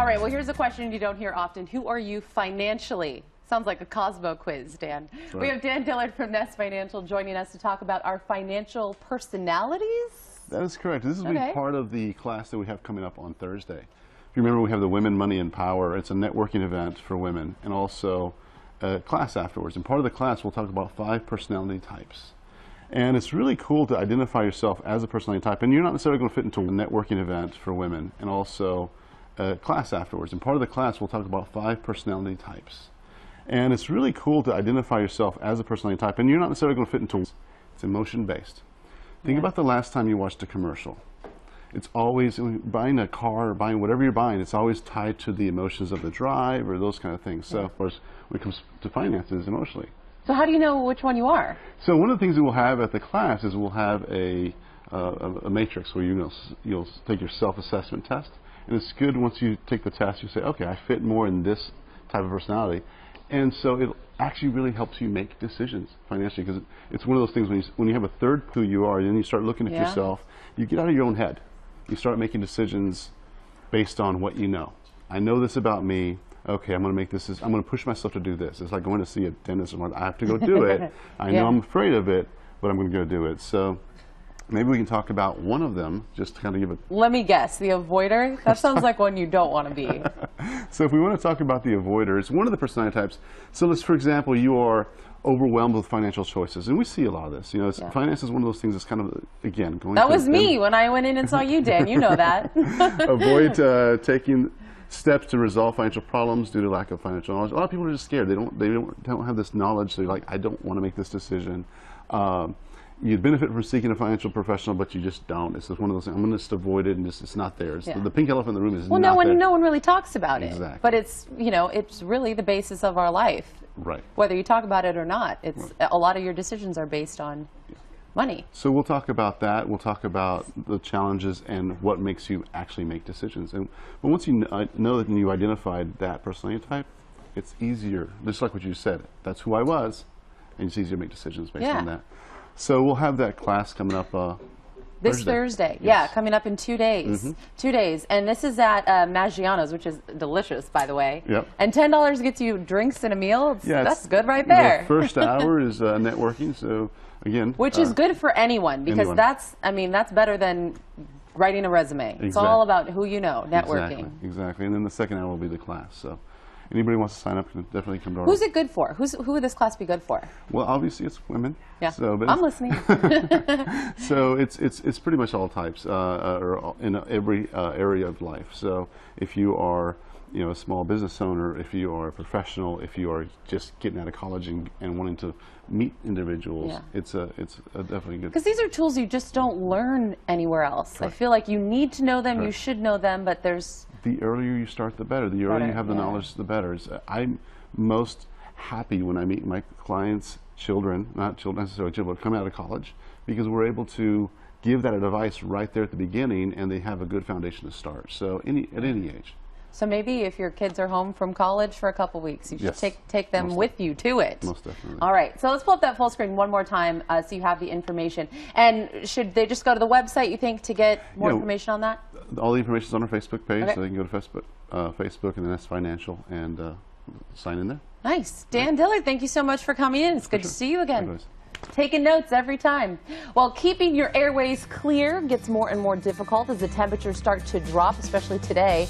All right, well, here's a question you don't hear often. Who are you financially? Sounds like a Cosmo quiz, Dan. Right. We have Dan Dillard from Nest Financial joining us to talk about our financial personalities. That is correct. This is part of the class that we have coming up on Thursday. If you remember, we have the Women, Money, and Power. It's a networking event for women, and also a class afterwards. And part of the class, we'll talk about 5 personality types. And it's really cool to identify yourself as a personality type. And you're not necessarily going to fit into a networking event for women, and also a class afterwards. And part of the class, we'll talk about 5 personality types. And it's really cool to identify yourself as a personality type. And you're not necessarily going to fit into, it's emotion-based. Think about the last time you watched a commercial. It's always, buying a car or buying whatever you're buying, it's always tied to the emotions of the drive or those kind of things. So, of course, when it comes to finances, emotionally. So how do you know which one you are? So one of the things that we'll have at the class is we'll have a matrix where you'll take your self-assessment test. And it's good once you take the test, you say, okay, I fit more in this type of personality. And so it actually really helps you make decisions financially, because it's one of those things when you have a third who you are, and then you start looking at yourself, you get out of your own head. You start making decisions based on what you know. I know this about me. Okay, I'm going to make this. I'm going to push myself to do this. It's like going to see a dentist. I have to go do it. I know I'm afraid of it, but I'm going to go do it. So maybe we can talk about one of them, just to kind of give it. Let me guess, the avoider? That sounds like one you don't want to be. So if we want to talk about the avoider, it's one of the personality types. So let's, for example, you are overwhelmed with financial choices, and we see a lot of this. You know, finance is one of those things that's kind of, again, going. That was me when I went in and saw you, Dan. You know that. Avoid taking steps to resolve financial problems due to lack of financial knowledge. A lot of people are just scared. They don't have this knowledge. They're like, I don't want to make this decision. You'd benefit from seeking a financial professional, but you just don't. It's just one of those things. I'm going to just avoid it, and it's not there. The pink elephant in the room is not there. No one really talks about it. But it's, it's really the basis of our life. Right. Whether you talk about it or not, it's a lot of your decisions are based on money. So we'll talk about that. We'll talk about the challenges and what makes you actually make decisions. But once you know that you identified that personality type, it's easier. Just like what you said, that's who I was, and it's easier to make decisions based on that. So we'll have that class coming up this Thursday. Yeah, coming up in 2 days. 2 days. And this is at Maggiano's, which is delicious, by the way. Yep. And $10 gets you drinks and a meal. That's good right there. The first hour is networking, so again. Which is good for anyone, because that's better than writing a resume. It's all about who you know, networking. Exactly. And then the second hour will be the class. So anybody who wants to sign up can definitely come to our. Who's it good for? Who would this class be good for? Well, obviously it's women. Yeah, so, I'm listening. So it's pretty much all types, or in every area of life. So if you are a small business owner, if you are a professional, if you are just getting out of college and wanting to meet individuals, it's definitely good. Because these are tools you just don't learn anywhere else. I feel like you need to know them, you should know them, but there's. The earlier you start, the better. The earlier you have the knowledge, the better. I'm most happy when I meet my clients' children, not children necessarily children, but come out of college, because we're able to give that advice right there at the beginning, and they have a good foundation to start. So at any age. So maybe if your kids are home from college for a couple weeks, you should take them with you to it. Most definitely. All right. So let's pull up that full screen one more time so you have the information. And should they just go to the website, you think, to get more information on that? All the information is on our Facebook page, so they can go to Facebook and the Nest Financial and sign in there. Nice. Dan Dillard, thank you so much for coming in. It's good to see you again. Likewise. Taking notes every time. Well, keeping your airways clear gets more and more difficult as the temperatures start to drop, especially today.